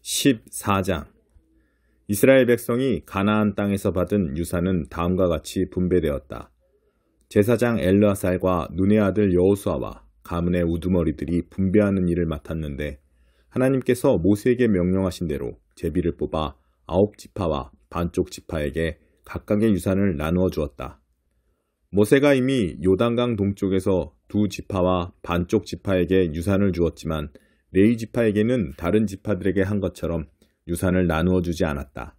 14장 이스라엘 백성이 가나안 땅에서 받은 유산은 다음과 같이 분배되었다. 제사장 엘르아살과 눈의 아들 여호수아와 가문의 우두머리들이 분배하는 일을 맡았는데 하나님께서 모세에게 명령하신 대로 제비를 뽑아 9지파와 반쪽 지파에게 각각의 유산을 나누어 주었다. 모세가 이미 요단강 동쪽에서 2지파와 반쪽 지파에게 유산을 주었지만 레위 지파에게는 다른 지파들에게 한 것처럼 유산을 나누어 주지 않았다.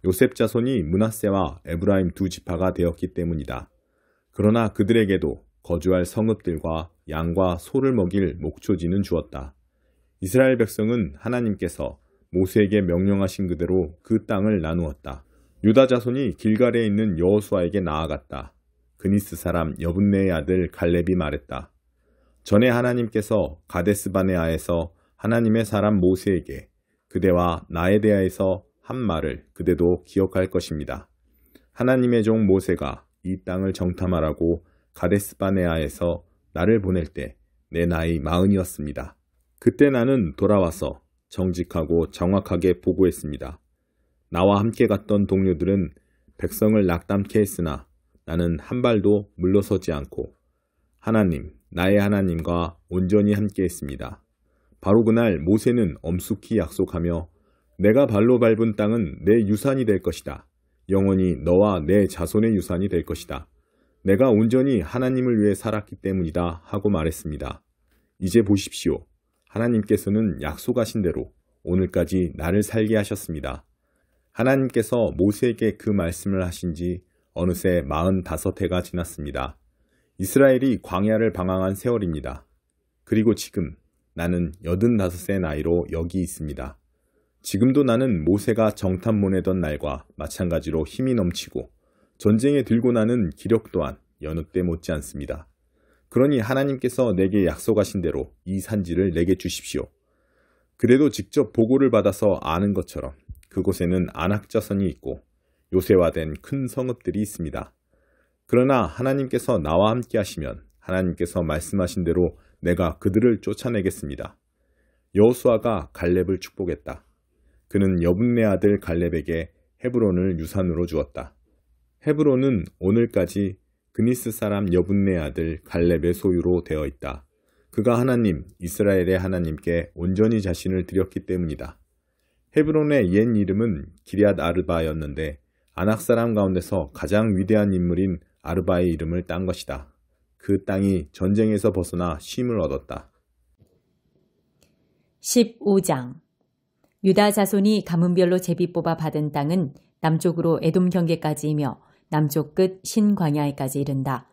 요셉 자손이 므낫세와 에브라임 2지파가 되었기 때문이다. 그러나 그들에게도 거주할 성읍들과 양과 소를 먹일 목초지는 주었다. 이스라엘 백성은 하나님께서 모세에게 명령하신 그대로 그 땅을 나누었다. 유다 자손이 길갈에 있는 여호수아에게 나아갔다. 그니스 사람 여분네의 아들 갈렙이 말했다. 전에 하나님께서 가데스바네아에서 하나님의 사람 모세에게 그대와 나에 대하여서 한 말을 그대도 기억할 것입니다. 하나님의 종 모세가 이 땅을 정탐하라고 가데스바네아에서 나를 보낼 때 내 나이 40이었습니다. 그때 나는 돌아와서 정직하고 정확하게 보고했습니다. 나와 함께 갔던 동료들은 백성을 낙담케 했으나 나는 한 발도 물러서지 않고 하나님, 나의 하나님과 온전히 함께 했습니다. 바로 그날 모세는 엄숙히 약속하며 내가 발로 밟은 땅은 내 유산이 될 것이다. 영원히 너와 내 자손의 유산이 될 것이다. 내가 온전히 하나님을 위해 살았기 때문이다 하고 말했습니다. 이제 보십시오. 하나님께서는 약속하신 대로 오늘까지 나를 살게 하셨습니다. 하나님께서 모세에게 그 말씀을 하신 지 어느새 45해가 지났습니다. 이스라엘이 광야를 방황한 세월입니다. 그리고 지금 나는 85세 나이로 여기 있습니다. 지금도 나는 모세가 정탐 보내던 날과 마찬가지로 힘이 넘치고 전쟁에 들고 나는 기력 또한 여느 때 못지 않습니다. 그러니 하나님께서 내게 약속하신 대로 이 산지를 내게 주십시오. 그래도 직접 보고를 받아서 아는 것처럼 그곳에는 안악자선이 있고 요새화된 큰 성읍들이 있습니다. 그러나 하나님께서 나와 함께 하시면 하나님께서 말씀하신 대로 내가 그들을 쫓아내겠습니다. 여호수아가 갈렙을 축복했다. 그는 여분네 아들 갈렙에게 헤브론을 유산으로 주었다. 헤브론은 오늘까지 그니스 사람 여분네 아들 갈렙의 소유로 되어 있다. 그가 하나님, 이스라엘의 하나님께 온전히 자신을 드렸기 때문이다. 헤브론의 옛 이름은 기럇 아르바였는데 아낙 사람 가운데서 가장 위대한 인물인 아르바의 이름을 딴 것이다. 그 땅이 전쟁에서 벗어나 쉼을 얻었다. 15장 유다 자손이 가문별로 제비 뽑아 받은 땅은 남쪽으로 에돔 경계까지이며 남쪽 끝 신광야에까지 이른다.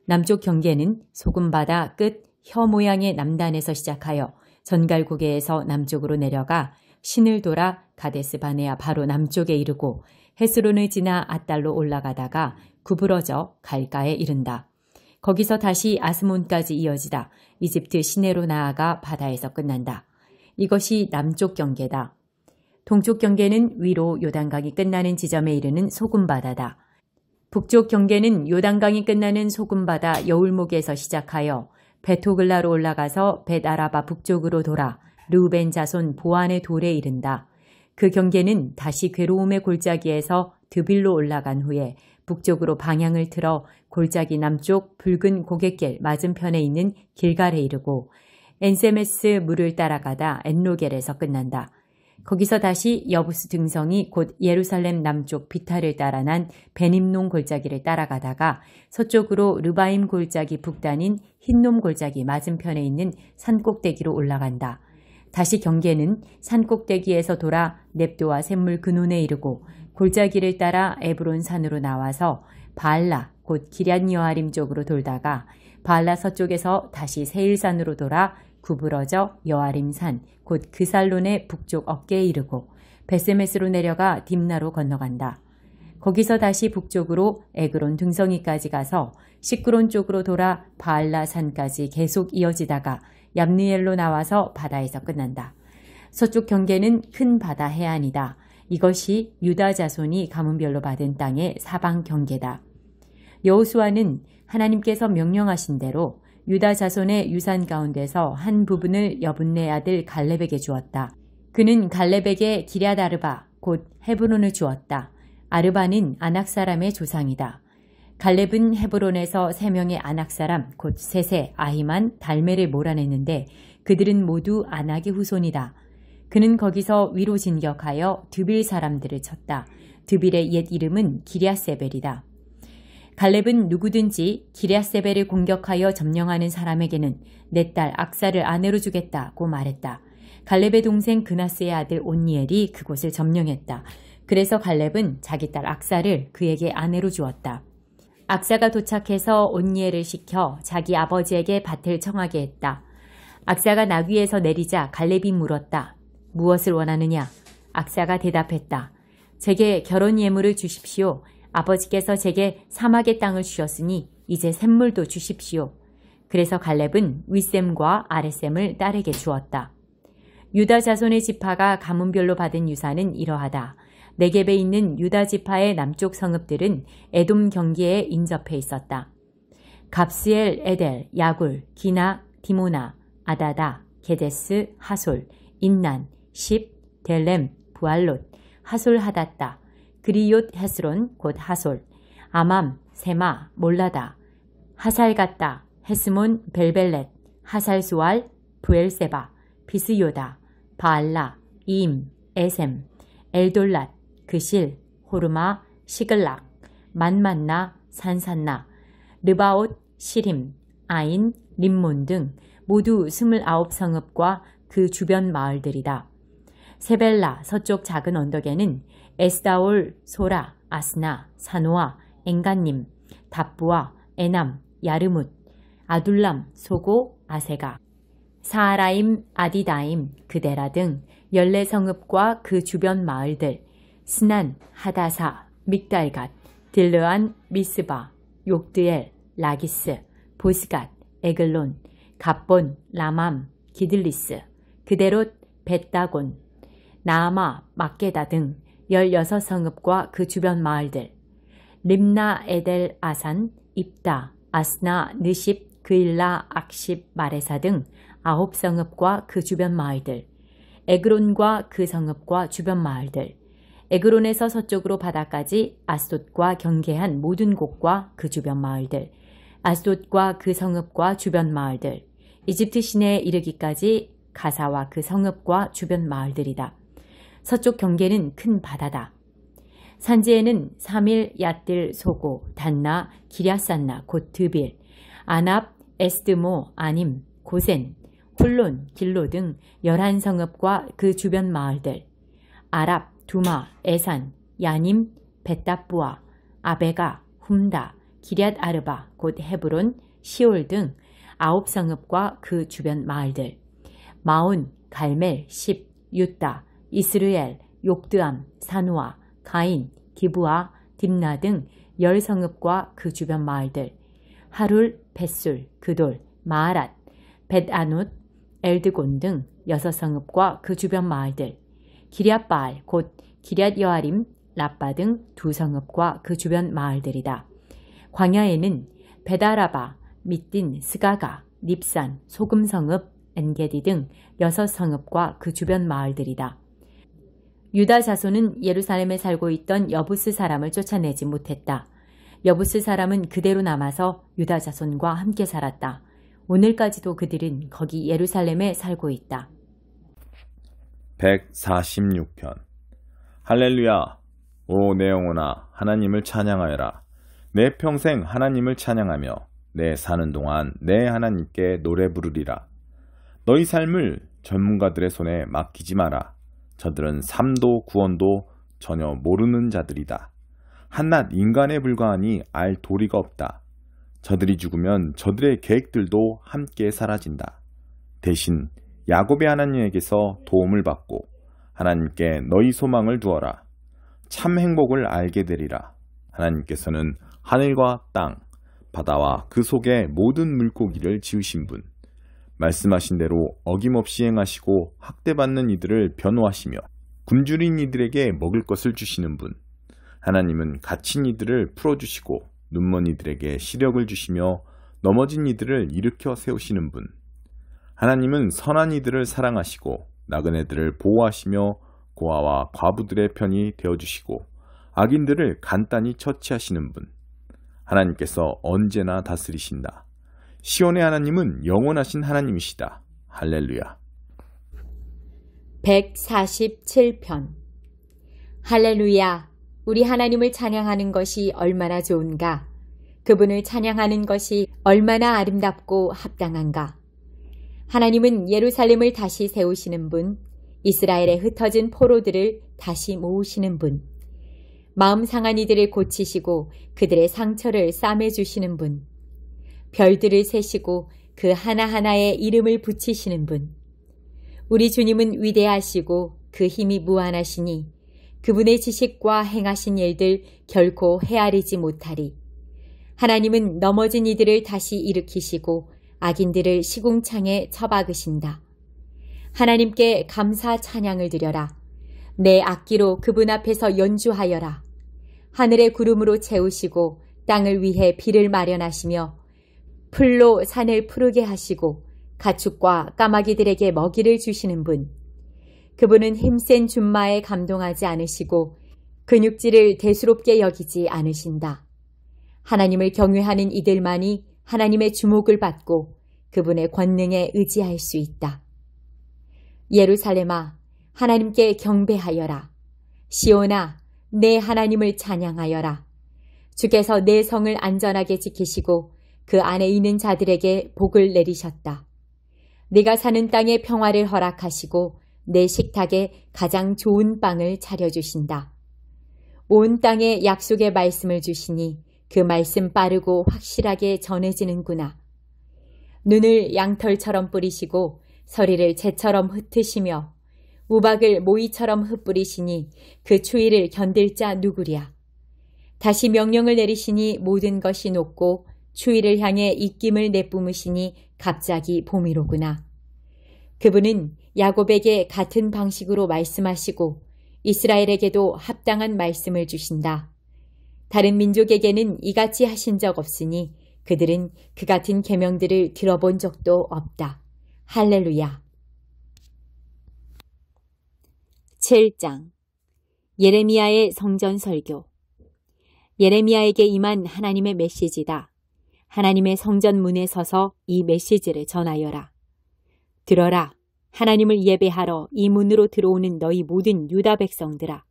남쪽 경계는 소금바다 끝 혀 모양의 남단에서 시작하여 전갈고개에서 남쪽으로 내려가 신을 돌아 가데스 바네아 바로 남쪽에 이르고 헤스론을 지나 앗달로 올라가다가 구부러져 갈가에 이른다. 거기서 다시 아스몬까지 이어지다 이집트 시내로 나아가 바다에서 끝난다. 이것이 남쪽 경계다. 동쪽 경계는 위로 요단강이 끝나는 지점에 이르는 소금바다다. 북쪽 경계는 요단강이 끝나는 소금바다 여울목에서 시작하여 베토글라로 올라가서 벳아라바 북쪽으로 돌아 르우벤 자손 보안의 돌에 이른다. 그 경계는 다시 괴로움의 골짜기에서 드빌로 올라간 후에 북쪽으로 방향을 틀어 골짜기 남쪽 붉은 고갯길 맞은편에 있는 길갈에 이르고 엔세메스 물을 따라가다 엔로겔에서 끝난다. 거기서 다시 여부스 등성이 곧 예루살렘 남쪽 비탈을 따라 난 베님논 골짜기를 따라가다가 서쪽으로 르바임 골짜기 북단인 흰놈 골짜기 맞은편에 있는 산꼭대기로 올라간다. 다시 경계는 산꼭대기에서 돌아 넵도와 샘물 근원에 이르고 골짜기를 따라 에브론 산으로 나와서 바알라 곧 기럇 여아림 쪽으로 돌다가 바알라 서쪽에서 다시 세일산으로 돌아 구부러져 여아림산 곧 그살론의 북쪽 어깨에 이르고 베스메스로 내려가 딥나로 건너간다. 거기서 다시 북쪽으로 에그론 등성이까지 가서 시크론 쪽으로 돌아 바알라 산까지 계속 이어지다가 얌니엘로 나와서 바다에서 끝난다. 서쪽 경계는 큰 바다 해안이다. 이것이 유다 자손이 가문별로 받은 땅의 사방 경계다. 여호수아는 하나님께서 명령하신 대로 유다 자손의 유산 가운데서 한 부분을 여분네 아들 갈렙에게 주었다. 그는 갈렙에게 기럇 아르바 곧 헤브론을 주었다. 아르바는 아낙 사람의 조상이다. 갈렙은 헤브론에서 3명의 아낙 사람 곧 셋의 아히만, 달메를 몰아냈는데 그들은 모두 아낙의 후손이다. 그는 거기서 위로 진격하여 드빌 사람들을 쳤다. 드빌의 옛 이름은 기럇세벨이다. 갈렙은 누구든지 기럇세벨을 공격하여 점령하는 사람에게는 내 딸 악사를 아내로 주겠다고 말했다. 갈렙의 동생 그나스의 아들 온니엘이 그곳을 점령했다. 그래서 갈렙은 자기 딸 악사를 그에게 아내로 주었다. 악사가 도착해서 온니엘을 시켜 자기 아버지에게 밭을 청하게 했다. 악사가 나귀에서 내리자 갈렙이 물었다. 무엇을 원하느냐? 악사가 대답했다. 제게 결혼 예물을 주십시오. 아버지께서 제게 사막의 땅을 주셨으니 이제 샘물도 주십시오. 그래서 갈렙은 윗셈과 아랫셈을 딸에게 주었다. 유다 자손의 지파가 가문별로 받은 유산은 이러하다. 네겝에 있는 유다 지파의 남쪽 성읍들은 에돔 경계에 인접해 있었다. 갑스엘, 에델, 야굴, 기나, 디모나, 아다다, 게데스, 하솔, 인난, 십, 델렘, 부알롯, 하솔 하닷다, 그리욤 헤스론 곧 하솔, 아맘, 세마, 몰라다, 하살갓다, 헤스몬, 벨벨렛, 하살수알, 부엘세바, 비스요다, 바알라, 이임, 에셈, 엘돌랏, 그실, 호르마, 시글락, 만만나, 산산나, 르바옷, 시림, 아인, 림몬 등 모두 29성읍과 그 주변 마을들이다. 세벨라 서쪽 작은 언덕에는 에스다올, 소라, 아스나, 사노아, 엥간님, 답부아, 에남, 야르뭇, 아둘람, 소고, 아세가, 사하라임, 아디다임, 그데라 등 14성읍과 그 주변 마을들, 스난, 하다사, 믹달갓, 딜르안, 미스바, 욕드엘, 라기스, 보스갓, 에글론, 갑본, 라맘, 기들리스, 그데롯, 벳다곤, 나아마, 막게다 등 16성읍과 그 주변 마을들, 림나, 에델, 아산, 입다, 아스나, 느십, 그일라, 악십, 마레사 등 9성읍과 그 주변 마을들, 에그론과 그 성읍과 주변 마을들, 에그론에서 서쪽으로 바다까지 아스돗과 경계한 모든 곳과 그 주변 마을들, 아스돗과 그 성읍과 주변 마을들, 이집트 시내에 이르기까지 가사와 그 성읍과 주변 마을들이다. 서쪽 경계는 큰 바다다. 산지에는 사밀, 얏들, 소고, 단나, 기랴산나, 곧 드빌, 아납, 에스드모, 아님, 고센, 훌론, 길로 등 11성읍과 그 주변 마을들, 아랍, 두마, 에산, 야님, 벳답부아, 아베가, 훔다, 기럇 아르바, 곧 헤브론, 시올 등 9성읍과 그 주변 마을들, 마온, 갈멜, 십, 유다, 이스르엘, 욕드암, 사누아, 가인, 기부아, 딥나 등 10성읍과 그 주변 마을들, 하룰, 벳술, 그돌, 마하랏, 벳아눕, 엘드곤 등 6성읍과 그 주변 마을들, 기럇바알 곧 기럇여아림, 라빠 등 2성읍과 그 주변 마을들이다. 광야에는 베다라바, 밑딘, 스가가, 닙산, 소금성읍, 엔게디 등 6성읍과 그 주변 마을들이다. 유다 자손은 예루살렘에 살고 있던 여부스 사람을 쫓아내지 못했다. 여부스 사람은 그대로 남아서 유다 자손과 함께 살았다. 오늘까지도 그들은 거기 예루살렘에 살고 있다. 146편 할렐루야! 오 내 영혼아 하나님을 찬양하여라. 내 평생 하나님을 찬양하며 내 사는 동안 내 하나님께 노래 부르리라. 너희 삶을 전문가들의 손에 맡기지 마라. 저들은 삶도 구원도 전혀 모르는 자들이다. 한낱 인간에 불과하니 알 도리가 없다. 저들이 죽으면 저들의 계획들도 함께 사라진다. 대신 야곱의 하나님에게서 도움을 받고 하나님께 너희 소망을 두어라. 참 행복을 알게 되리라. 하나님께서는 하늘과 땅, 바다와 그 속의 모든 물고기를 지으신 분, 말씀하신 대로 어김없이 행하시고 학대받는 이들을 변호하시며 굶주린 이들에게 먹을 것을 주시는 분, 하나님은 갇힌 이들을 풀어주시고 눈먼 이들에게 시력을 주시며 넘어진 이들을 일으켜 세우시는 분, 하나님은 선한 이들을 사랑하시고 나그네들을 보호하시며 고아와 과부들의 편이 되어주시고 악인들을 간단히 처치하시는 분. 하나님께서 언제나 다스리신다. 시온의 하나님은 영원하신 하나님이시다. 할렐루야. 147편. 할렐루야. 우리 하나님을 찬양하는 것이 얼마나 좋은가. 그분을 찬양하는 것이 얼마나 아름답고 합당한가. 하나님은 예루살렘을 다시 세우시는 분, 이스라엘의 흩어진 포로들을 다시 모으시는 분, 마음 상한 이들을 고치시고 그들의 상처를 싸매주시는 분, 별들을 세시고 그 하나하나에 이름을 붙이시는 분. 우리 주님은 위대하시고 그 힘이 무한하시니 그분의 지식과 행하신 일들 결코 헤아리지 못하리. 하나님은 넘어진 이들을 다시 일으키시고 악인들을 시궁창에 처박으신다. 하나님께 감사 찬양을 드려라. 내 악기로 그분 앞에서 연주하여라. 하늘의 구름으로 채우시고 땅을 위해 비를 마련하시며 풀로 산을 푸르게 하시고 가축과 까마귀들에게 먹이를 주시는 분. 그분은 힘센 준마에 감동하지 않으시고 근육질을 대수롭게 여기지 않으신다. 하나님을 경외하는 이들만이 하나님의 주목을 받고 그분의 권능에 의지할 수 있다. 예루살렘아, 하나님께 경배하여라. 시온아, 내 하나님을 찬양하여라. 주께서 내 성을 안전하게 지키시고 그 안에 있는 자들에게 복을 내리셨다. 네가 사는 땅에 평화를 허락하시고 내 식탁에 가장 좋은 빵을 차려주신다. 온 땅에 약속의 말씀을 주시니 그 말씀 빠르고 확실하게 전해지는구나. 눈을 양털처럼 뿌리시고 서리를 재처럼 흩으시며 우박을 모이처럼 흩뿌리시니 그 추위를 견딜 자 누구랴. 다시 명령을 내리시니 모든 것이 녹고 추위를 향해 입김을 내뿜으시니 갑자기 봄이로구나. 그분은 야곱에게 같은 방식으로 말씀하시고 이스라엘에게도 합당한 말씀을 주신다. 다른 민족에게는 이같이 하신 적 없으니 그들은 그 같은 계명들을 들어본 적도 없다. 할렐루야. 7장. 예레미야의 성전 설교. 예레미야에게 임한 하나님의 메시지다. 하나님의 성전 문에 서서 이 메시지를 전하여라. 들어라. 하나님을 예배하러 이 문으로 들어오는 너희 모든 유다 백성들아.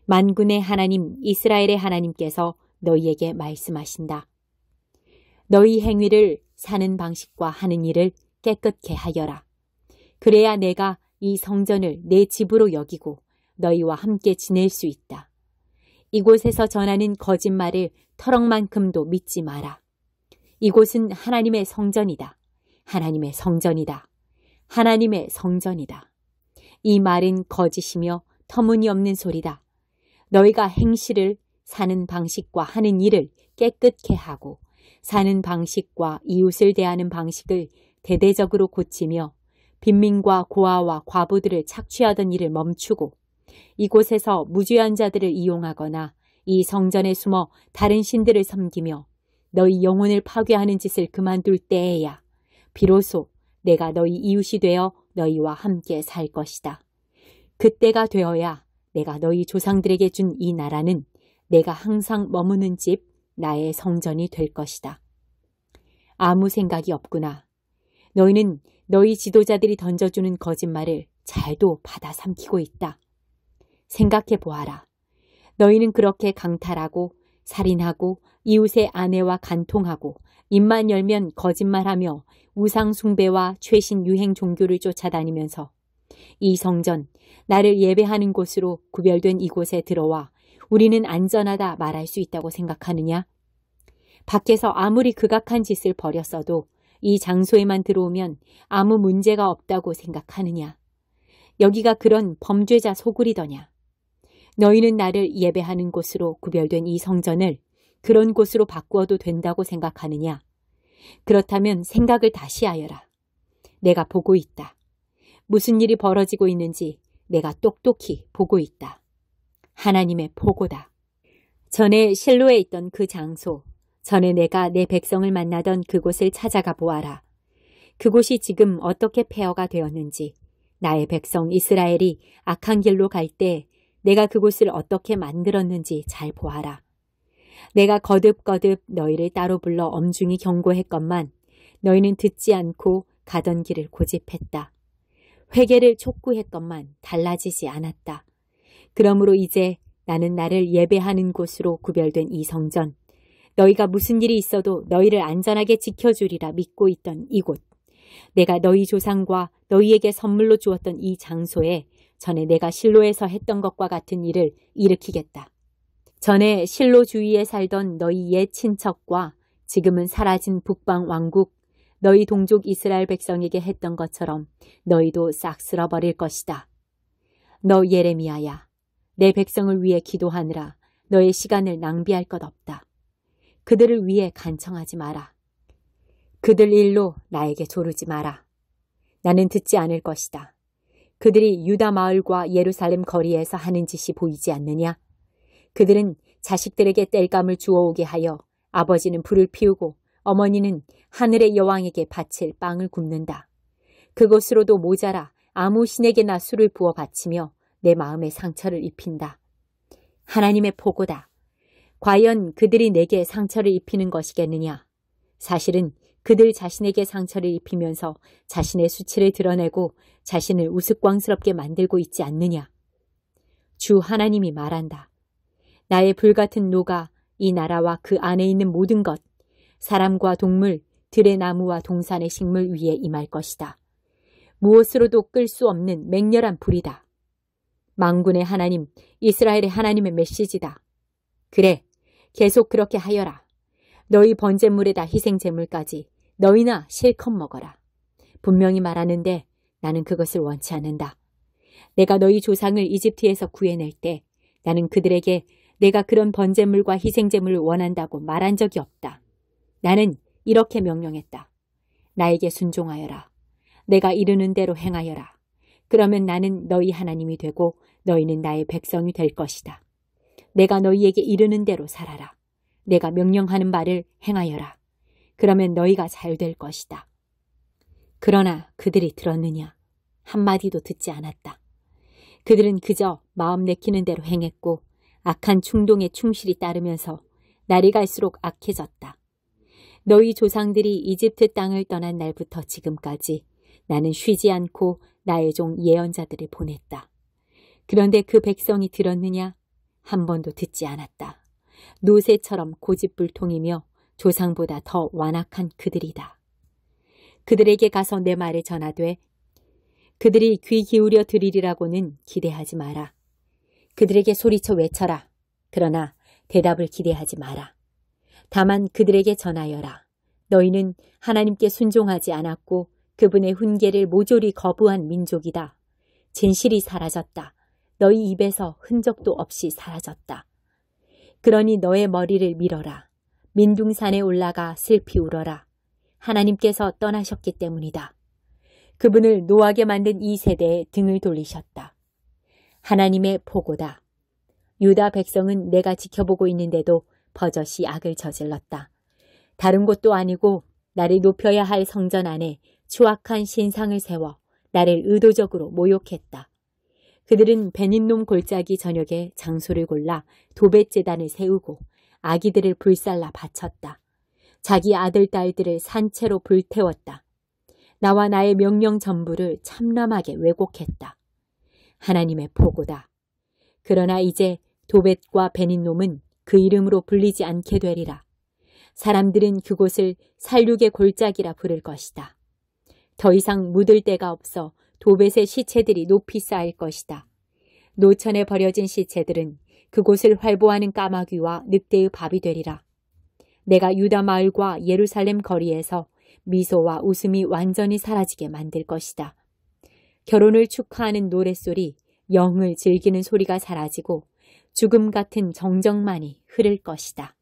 만군의 하나님 이스라엘의 하나님께서 너희에게 말씀하신다. 너희 행위를 사는 방식과 하는 일을 깨끗게 하여라. 그래야 내가 이 성전을 내 집으로 여기고 너희와 함께 지낼 수 있다. 이곳에서 전하는 거짓말을 터럭만큼도 믿지 마라. 이곳은 하나님의 성전이다. 하나님의 성전이다. 하나님의 성전이다. 이 말은 거짓이며 터무니없는 소리다. 너희가 행실을 사는 방식과 하는 일을 깨끗게 하고 사는 방식과 이웃을 대하는 방식을 대대적으로 고치며 빈민과 고아와 과부들을 착취하던 일을 멈추고 이곳에서 무죄한 자들을 이용하거나 이 성전에 숨어 다른 신들을 섬기며 너희 영혼을 파괴하는 짓을 그만둘 때에야 비로소 내가 너희 이웃이 되어 너희와 함께 살 것이다. 그때가 되어야 내가 너희 조상들에게 준 이 나라는 내가 항상 머무는 집, 나의 성전이 될 것이다. 아무 생각이 없구나. 너희는 너희 지도자들이 던져주는 거짓말을 잘도 받아 삼키고 있다. 생각해 보아라. 너희는 그렇게 강탈하고 살인하고 이웃의 아내와 간통하고 입만 열면 거짓말하며 우상 숭배와 최신 유행 종교를 쫓아다니면서 이 성전, 나를 예배하는 곳으로 구별된 이곳에 들어와 우리는 안전하다 말할 수 있다고 생각하느냐? 밖에서 아무리 극악한 짓을 벌였어도 이 장소에만 들어오면 아무 문제가 없다고 생각하느냐? 여기가 그런 범죄자 소굴이더냐? 너희는 나를 예배하는 곳으로 구별된 이 성전을 그런 곳으로 바꾸어도 된다고 생각하느냐? 그렇다면 생각을 다시 하여라. 내가 보고 있다. 무슨 일이 벌어지고 있는지 내가 똑똑히 보고 있다. 하나님의 보고다. 전에 실로에 있던 그 장소, 전에 내가 내 백성을 만나던 그곳을 찾아가 보아라. 그곳이 지금 어떻게 폐허가 되었는지, 나의 백성 이스라엘이 악한 길로 갈 때 내가 그곳을 어떻게 만들었는지 잘 보아라. 내가 거듭거듭 너희를 따로 불러 엄중히 경고했건만 너희는 듣지 않고 가던 길을 고집했다. 회개를 촉구했건만 달라지지 않았다. 그러므로 이제 나는 나를 예배하는 곳으로 구별된 이 성전, 너희가 무슨 일이 있어도 너희를 안전하게 지켜주리라 믿고 있던 이곳, 내가 너희 조상과 너희에게 선물로 주었던 이 장소에 전에 내가 실로에서 했던 것과 같은 일을 일으키겠다. 전에 실로 주위에 살던 너희 옛 친척과 지금은 사라진 북방 왕국, 너희 동족 이스라엘 백성에게 했던 것처럼 너희도 싹 쓸어버릴 것이다. 너 예레미야야, 내 백성을 위해 기도하느라 너의 시간을 낭비할 것 없다. 그들을 위해 간청하지 마라. 그들 일로 나에게 조르지 마라. 나는 듣지 않을 것이다. 그들이 유다 마을과 예루살렘 거리에서 하는 짓이 보이지 않느냐? 그들은 자식들에게 땔감을 주워오게 하여 아버지는 불을 피우고 어머니는 하늘의 여왕에게 바칠 빵을 굽는다. 그것으로도 모자라 아무 신에게나 술을 부어 바치며 내 마음에 상처를 입힌다. 하나님의 보고다. 과연 그들이 내게 상처를 입히는 것이겠느냐? 사실은 그들 자신에게 상처를 입히면서 자신의 수치를 드러내고 자신을 우스꽝스럽게 만들고 있지 않느냐? 주 하나님이 말한다. 나의 불같은 노가 이 나라와 그 안에 있는 모든 것, 사람과 동물, 들의 나무와 동산의 식물 위에 임할 것이다. 무엇으로도 끌 수 없는 맹렬한 불이다. 만군의 하나님, 이스라엘의 하나님의 메시지다. 그래, 계속 그렇게 하여라. 너희 번제물에다 희생제물까지 너희나 실컷 먹어라. 분명히 말하는데 나는 그것을 원치 않는다. 내가 너희 조상을 이집트에서 구해낼 때 나는 그들에게 내가 그런 번제물과 희생제물을 원한다고 말한 적이 없다. 나는 이렇게 명령했다. 나에게 순종하여라. 내가 이르는 대로 행하여라. 그러면 나는 너희 하나님이 되고 너희는 나의 백성이 될 것이다. 내가 너희에게 이르는 대로 살아라. 내가 명령하는 바를 행하여라. 그러면 너희가 잘 될 것이다. 그러나 그들이 들었느냐? 한마디도 듣지 않았다. 그들은 그저 마음 내키는 대로 행했고 악한 충동에 충실히 따르면서 날이 갈수록 악해졌다. 너희 조상들이 이집트 땅을 떠난 날부터 지금까지 나는 쉬지 않고 나의 종 예언자들을 보냈다. 그런데 그 백성이 들었느냐? 한 번도 듣지 않았다. 노새처럼 고집불통이며 조상보다 더 완악한 그들이다. 그들에게 가서 내 말을 전하되 그들이 귀 기울여 들으리라고는 기대하지 마라. 그들에게 소리쳐 외쳐라. 그러나 대답을 기대하지 마라. 다만 그들에게 전하여라. 너희는 하나님께 순종하지 않았고 그분의 훈계를 모조리 거부한 민족이다. 진실이 사라졌다. 너희 입에서 흔적도 없이 사라졌다. 그러니 너의 머리를 밀어라. 민둥산에 올라가 슬피 울어라. 하나님께서 떠나셨기 때문이다. 그분을 노하게 만든 이 세대에 등을 돌리셨다. 하나님의 보고다. 유다 백성은 내가 지켜보고 있는데도 버젓이 악을 저질렀다. 다른 곳도 아니고 나를 높여야 할 성전 안에 추악한 신상을 세워 나를 의도적으로 모욕했다. 그들은 베닌놈 골짜기 저녁에 장소를 골라 도벳 제단을 세우고 아기들을 불살라 바쳤다. 자기 아들 딸들을 산채로 불태웠다. 나와 나의 명령 전부를 참람하게 왜곡했다. 하나님의 보고다. 그러나 이제 도벳과 베닌놈은 그 이름으로 불리지 않게 되리라. 사람들은 그곳을 살육의 골짜기라 부를 것이다. 더 이상 묻을 데가 없어 도벳의 시체들이 높이 쌓일 것이다. 노천에 버려진 시체들은 그곳을 활보하는 까마귀와 늑대의 밥이 되리라. 내가 유다 마을과 예루살렘 거리에서 미소와 웃음이 완전히 사라지게 만들 것이다. 결혼을 축하하는 노랫소리, 영을 즐기는 소리가 사라지고 죽음 같은 정적만이 흐를 것이다.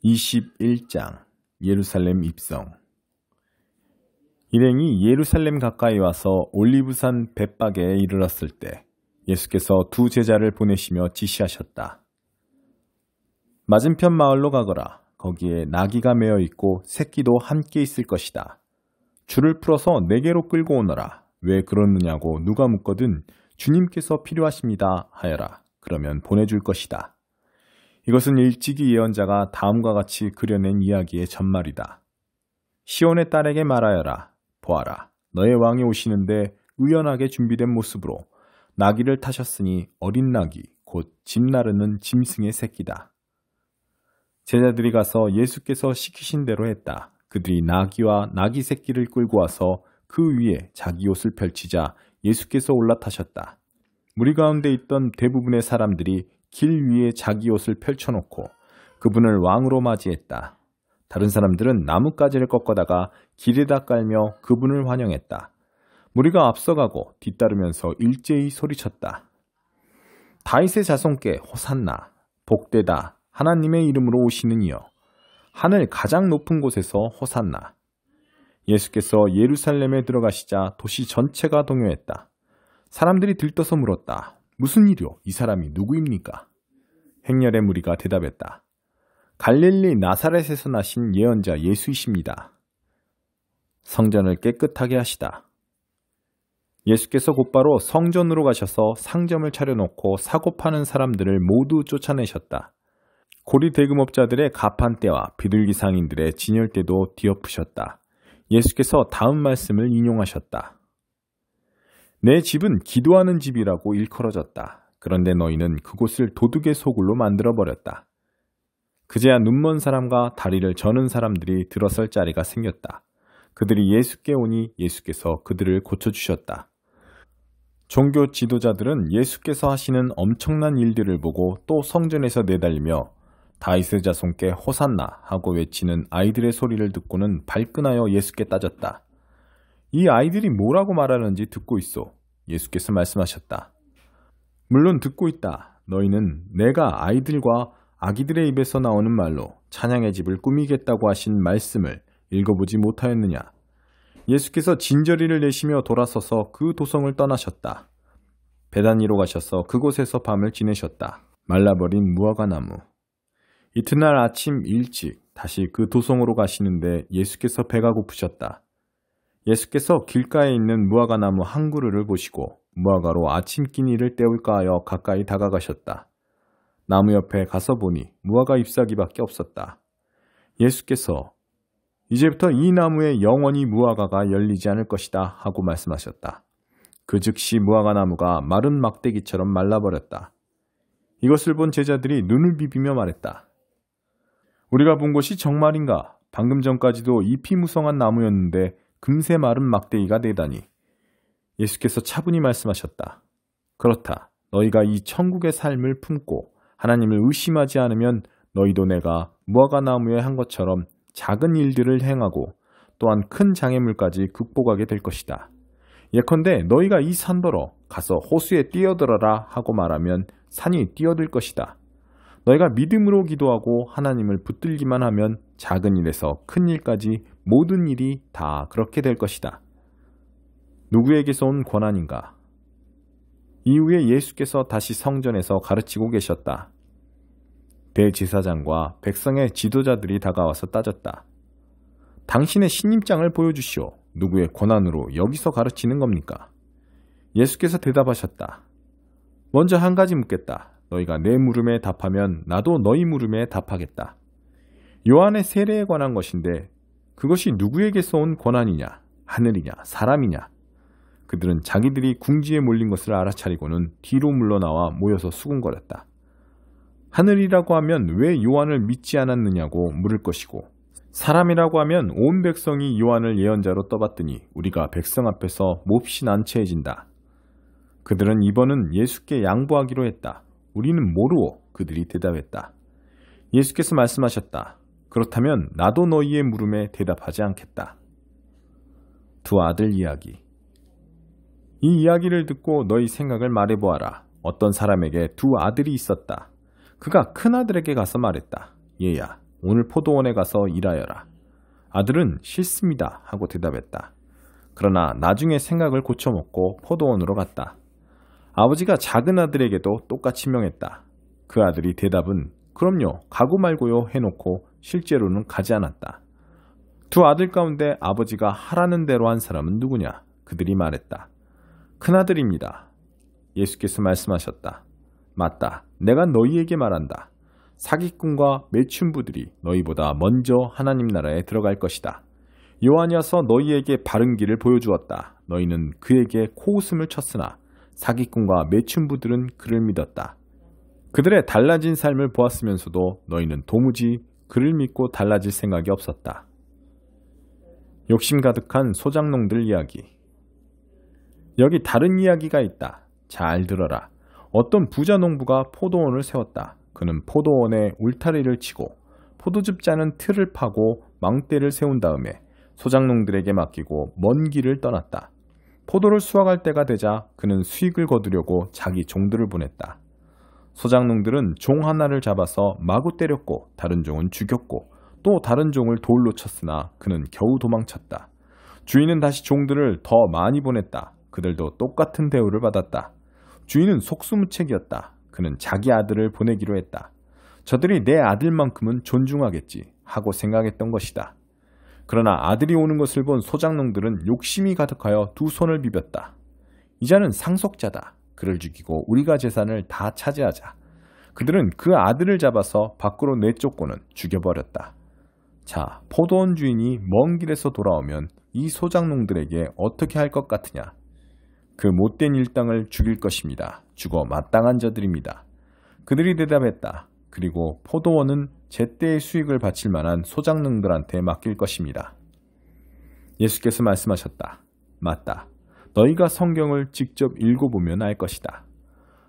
21장 예루살렘 입성. 일행이 예루살렘 가까이 와서 올리브산 벳박에 이르렀을 때 예수께서 두 제자를 보내시며 지시하셨다. 맞은편 마을로 가거라. 거기에 나귀가 메어 있고 새끼도 함께 있을 것이다. 줄을 풀어서 내게로 끌고 오너라. 왜 그러느냐고 누가 묻거든 주님께서 필요하십니다 하여라. 그러면 보내줄 것이다. 이것은 일찍이 예언자가 다음과 같이 그려낸 이야기의 전말이다. 시온의 딸에게 말하여라. 보아라. 너의 왕이 오시는데 의연하게 준비된 모습으로 나귀를 타셨으니 어린 나귀 곧 짐 나르는 짐승의 새끼다. 제자들이 가서 예수께서 시키신 대로 했다. 그들이 나귀와 나귀 새끼를 끌고 와서 그 위에 자기 옷을 펼치자 예수께서 올라타셨다. 무리 가운데 있던 대부분의 사람들이 길 위에 자기 옷을 펼쳐놓고 그분을 왕으로 맞이했다. 다른 사람들은 나뭇가지를 꺾어다가 길에다 깔며 그분을 환영했다. 무리가 앞서가고 뒤따르면서 일제히 소리쳤다. 다윗의 자손께 호산나, 복되다, 하나님의 이름으로 오시는 이여, 하늘 가장 높은 곳에서 호산나. 예수께서 예루살렘에 들어가시자 도시 전체가 동요했다. 사람들이 들떠서 물었다. 무슨 일이요? 이 사람이 누구입니까? 행렬의 무리가 대답했다. 갈릴리 나사렛에서 나신 예언자 예수이십니다. 성전을 깨끗하게 하시다. 예수께서 곧바로 성전으로 가셔서 상점을 차려놓고 사고 파는 사람들을 모두 쫓아내셨다. 고리 대금업자들의 가판대와 비둘기 상인들의 진열대도 뒤엎으셨다. 예수께서 다음 말씀을 인용하셨다. 내 집은 기도하는 집이라고 일컬어졌다. 그런데 너희는 그곳을 도둑의 소굴로 만들어버렸다. 그제야 눈먼 사람과 다리를 저는 사람들이 들어설 자리가 생겼다. 그들이 예수께 오니 예수께서 그들을 고쳐주셨다. 종교 지도자들은 예수께서 하시는 엄청난 일들을 보고 또 성전에서 내달리며 다윗의 자손께 호산나 하고 외치는 아이들의 소리를 듣고는 발끈하여 예수께 따졌다. 이 아이들이 뭐라고 말하는지 듣고 있소. 예수께서 말씀하셨다. 물론 듣고 있다. 너희는 내가 아이들과 아기들의 입에서 나오는 말로 찬양의 집을 꾸미겠다고 하신 말씀을 읽어보지 못하였느냐. 예수께서 진저리를 내시며 돌아서서 그 도성을 떠나셨다. 베다니로 가셔서 그곳에서 밤을 지내셨다. 말라버린 무화과 나무. 이튿날 아침 일찍 다시 그 도성으로 가시는데 예수께서 배가 고프셨다. 예수께서 길가에 있는 무화과 나무 한 그루를 보시고 무화과로 아침 끼니를 때울까 하여 가까이 다가가셨다. 나무 옆에 가서 보니 무화과 잎사귀밖에 없었다. 예수께서 이제부터 이 나무에 영원히 무화과가 열리지 않을 것이다 하고 말씀하셨다. 그 즉시 무화과 나무가 마른 막대기처럼 말라버렸다. 이것을 본 제자들이 눈을 비비며 말했다. 우리가 본 것이 정말인가? 방금 전까지도 잎이 무성한 나무였는데 금세 마른 막대기가 되다니. 예수께서 차분히 말씀하셨다. 그렇다. 너희가 이 천국의 삶을 품고 하나님을 의심하지 않으면 너희도 내가 무화과 나무에 한 것처럼 작은 일들을 행하고 또한 큰 장애물까지 극복하게 될 것이다. 예컨대 너희가 이 산더러 가서 호수에 뛰어들어라 하고 말하면 산이 뛰어들 것이다. 너희가 믿음으로 기도하고 하나님을 붙들기만 하면 작은 일에서 큰 일까지 모든 일이 다 그렇게 될 것이다. 누구에게서 온 권한인가? 이후에 예수께서 다시 성전에서 가르치고 계셨다. 대제사장과 백성의 지도자들이 다가와서 따졌다. 당신의 신임장을 보여주시오. 누구의 권한으로 여기서 가르치는 겁니까? 예수께서 대답하셨다. 먼저 한 가지 묻겠다. 너희가 내 물음에 답하면 나도 너희 물음에 답하겠다. 요한의 세례에 관한 것인데 그것이 누구에게서 온 권한이냐? 하늘이냐? 사람이냐? 그들은 자기들이 궁지에 몰린 것을 알아차리고는 뒤로 물러나와 모여서 수군거렸다. 하늘이라고 하면 왜 요한을 믿지 않았느냐고 물을 것이고 사람이라고 하면 온 백성이 요한을 예언자로 떠받드니 우리가 백성 앞에서 몹시 난처해진다. 그들은 이번은 예수께 양보하기로 했다. 우리는 모르오. 그들이 대답했다. 예수께서 말씀하셨다. 그렇다면 나도 너희의 물음에 대답하지 않겠다. 두 아들 이야기. 이 이야기를 듣고 너희 생각을 말해보아라. 어떤 사람에게 두 아들이 있었다. 그가 큰 아들에게 가서 말했다. 얘야, 오늘 포도원에 가서 일하여라. 아들은 싫습니다 하고 대답했다. 그러나 나중에 생각을 고쳐먹고 포도원으로 갔다. 아버지가 작은 아들에게도 똑같이 명했다. 그 아들이 대답은 그럼요, 가고 말고요 해놓고 실제로는 가지 않았다. 두 아들 가운데 아버지가 하라는 대로 한 사람은 누구냐? 그들이 말했다. 큰아들입니다. 예수께서 말씀하셨다. 맞다. 내가 너희에게 말한다. 사기꾼과 매춘부들이 너희보다 먼저 하나님 나라에 들어갈 것이다. 요한이 와서 너희에게 바른 길을 보여주었다. 너희는 그에게 코웃음을 쳤으나 사기꾼과 매춘부들은 그를 믿었다. 그들의 달라진 삶을 보았으면서도 너희는 도무지 그를 믿고 달라질 생각이 없었다. 욕심 가득한 소작농들 이야기. 여기 다른 이야기가 있다. 잘 들어라. 어떤 부자 농부가 포도원을 세웠다. 그는 포도원에 울타리를 치고 포도즙 짜는 틀을 파고 망대를 세운 다음에 소작농들에게 맡기고 먼 길을 떠났다. 포도를 수확할 때가 되자 그는 수익을 거두려고 자기 종들을 보냈다. 소작농들은 종 하나를 잡아서 마구 때렸고 다른 종은 죽였고 또 다른 종을 돌로 쳤으나 그는 겨우 도망쳤다. 주인은 다시 종들을 더 많이 보냈다. 그들도 똑같은 대우를 받았다. 주인은 속수무책이었다. 그는 자기 아들을 보내기로 했다. 저들이 내 아들만큼은 존중하겠지 하고 생각했던 것이다. 그러나 아들이 오는 것을 본 소작농들은 욕심이 가득하여 두 손을 비볐다. 이자는 상속자다. 그를 죽이고 우리가 재산을 다 차지하자. 그들은 그 아들을 잡아서 밖으로 내쫓고는 죽여버렸다. 자, 포도원 주인이 먼 길에서 돌아오면 이 소작농들에게 어떻게 할 것 같으냐? 그 못된 일당을 죽일 것입니다. 죽어 마땅한 자들입니다. 그들이 대답했다. 그리고 포도원은 제때의 수익을 바칠 만한 소작농들한테 맡길 것입니다. 예수께서 말씀하셨다. 맞다. 너희가 성경을 직접 읽어보면 알 것이다.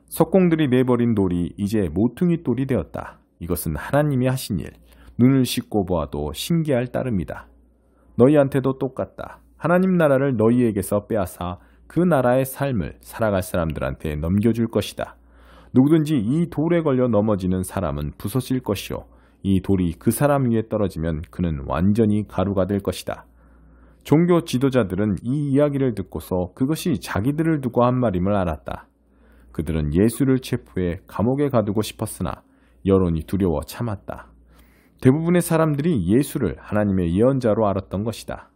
석공들이 내버린 돌이 이제 모퉁이 돌이 되었다. 이것은 하나님이 하신 일, 눈을 씻고 보아도 신기할 따름이다. 너희한테도 똑같다. 하나님 나라를 너희에게서 빼앗아 그 나라의 삶을 살아갈 사람들한테 넘겨줄 것이다. 누구든지 이 돌에 걸려 넘어지는 사람은 부서질 것이요. 이 돌이 그 사람 위에 떨어지면 그는 완전히 가루가 될 것이다. 종교 지도자들은 이 이야기를 듣고서 그것이 자기들을 두고 한 말임을 알았다. 그들은 예수를 체포해 감옥에 가두고 싶었으나 여론이 두려워 참았다. 대부분의 사람들이 예수를 하나님의 예언자로 알았던 것이다.